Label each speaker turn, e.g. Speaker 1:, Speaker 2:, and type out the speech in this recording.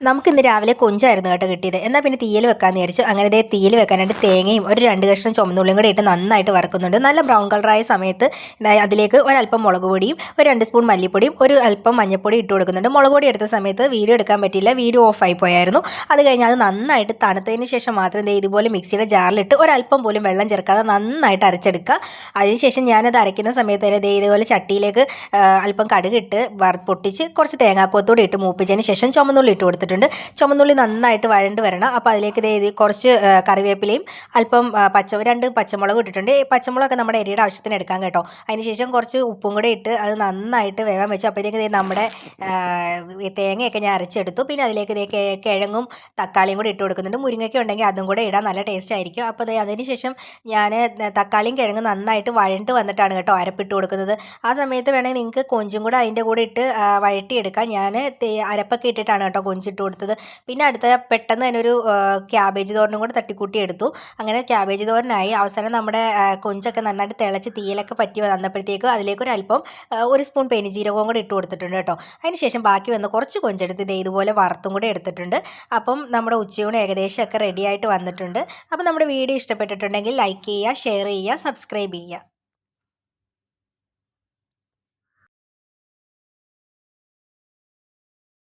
Speaker 1: നമുക്കിന്ന് രാവിലെ കൊഞ്ചായിരുന്നു കേട്ടോ കിട്ടിയത്. എന്നാൽ പിന്നെ തീയൽ വെക്കാമെന്ന് വിചാരിച്ചു. അങ്ങനെ ദേ തീയൽ വെക്കാനായിട്ട് തേങ്ങയും ഒരു 2 കഷ്ണം ചുമന്നുള്ളിയും കൂടി ഇട്ട് നന്നായിട്ട് വറുക്കുന്നുണ്ട്. നല്ല ബ്രൗൺ കളറായ സമയത്ത് അതിലേക്ക് ഒരല്പം മുളക് പൊടിയും ഒരു 2 സ്പൂൺ മല്ലിപ്പൊടിയും ഒരു അല്പം മഞ്ഞൾപ്പൊടി ഇട്ട് കൊടുക്കുന്നുണ്ട്. മുളക് പൊടി എടുത്ത സമയത്ത് വീഡിയോ എടുക്കാൻ പറ്റിയില്ല, വീഡിയോ ഓഫായി പോയായിരുന്നു. അത് കഴിഞ്ഞ് അത് നന്നായിട്ട് തണുത്തതിന് ശേഷം മാത്രം ദേ ഇതുപോലെ മിക്സിയുടെ ജാറിലിട്ട് ഒരല്പം പോലും വെള്ളം ചേർക്കാതെ നന്നായിട്ട് അരച്ചെടുക്കുക. അതിനുശേഷം ഞാനത് അരയ്ക്കുന്ന സമയത്ത് തന്നെ ദേ ഇതുപോലെ ചട്ടിയിലേക്ക് അല്പം കടുകിട്ട് പൊട്ടിച്ച് കുറച്ച് തേങ്ങാക്കൊത്തൂടി ഇട്ട് മൂപ്പിച്ചതിന് ശേഷം ചുമന്നുള്ളി ഇട്ട് കൊടുത്തിട്ടുണ്ട്. ചുമന്നുള്ളി നന്നായിട്ട് വഴണ്ട് വരണം. അപ്പോൾ അതിലേക്ക് കുറച്ച് കറിവേപ്പിലയും അല്പം 2 പച്ചമുളക് ഇട്ടിട്ടുണ്ട്. ഈ പച്ചമുളകൊക്കെ നമ്മുടെ എരിയുടെ ആവശ്യത്തിന് എടുക്കാം കേട്ടോ. അതിനുശേഷം കുറച്ച് ഉപ്പും കൂടെ ഇട്ട് അത് നന്നായിട്ട് വേവാൻ വെച്ചു. അപ്പോഴത്തേക്ക് നമ്മുടെ തേങ്ങയൊക്കെ ഞാൻ അരച്ചെടുത്തു. പിന്നെ അതിലേക്ക് കിഴങ്ങും തക്കാളിയും കൂടി ഇട്ട് കൊടുക്കുന്നുണ്ട്. മുരിങ്ങയ്ക്ക ഉണ്ടെങ്കിൽ അതും കൂടെ ഇടാൻ നല്ല ടേസ്റ്റ് ആയിരിക്കും. അപ്പോൾ അതിന് ശേഷം ഞാൻ തക്കാളിയും കിഴങ്ങും നന്നായിട്ട് വഴണ്ട് വന്നിട്ടാണ് കേട്ടോ അരപ്പിട്ട് കൊടുക്കുന്നത്. ആ സമയത്ത് വേണമെങ്കിൽ നിങ്ങൾക്ക് കൊഞ്ചും കൂടെ അതിൻ്റെ കൂടെ ഇട്ട് വഴറ്റിയെടുക്കാം. ഞാൻ അരപ്പൊക്കെ ഇട്ടിട്ടാണ് കേട്ടോ കൊഞ്ചിട്ട് കൊടുത്തത്. പിന്നെ അടുത്ത പെട്ടെന്ന് തന്നെ ഒരു ക്യാബേജ് തോരനും കൂടെ തട്ടിക്കൂട്ടി എടുത്തു. അങ്ങനെ ക്യാബേജ് തോരനായി. അവസാനം നമ്മുടെ കൊഞ്ചൊക്കെ നന്നായിട്ട് തിളച്ച് തീയിലൊക്കെ പറ്റി വന്നപ്പോഴത്തേക്കും അതിലേക്ക് ഒരല്പം 1 സ്പൂൺ പെരുംജീരകവും കൂടെ ഇട്ട് കൊടുത്തിട്ടുണ്ട് കേട്ടോ. അതിന് ശേഷം ബാക്കി വന്ന് കുറച്ച് കൊഞ്ചെടുത്ത് ഇതുപോലെ വറുത്തും കൂടെ എടുത്തിട്ടുണ്ട്. അപ്പം നമ്മുടെ ഉച്ചയൂണ് ഏകദേശമൊക്കെ റെഡി ആയിട്ട് വന്നിട്ടുണ്ട്. അപ്പം നമ്മുടെ വീഡിയോ ഇഷ്ടപ്പെട്ടിട്ടുണ്ടെങ്കിൽ ലൈക്ക് ചെയ്യുക, ഷെയർ ചെയ്യുക, സബ്സ്ക്രൈബ് ചെയ്യുക.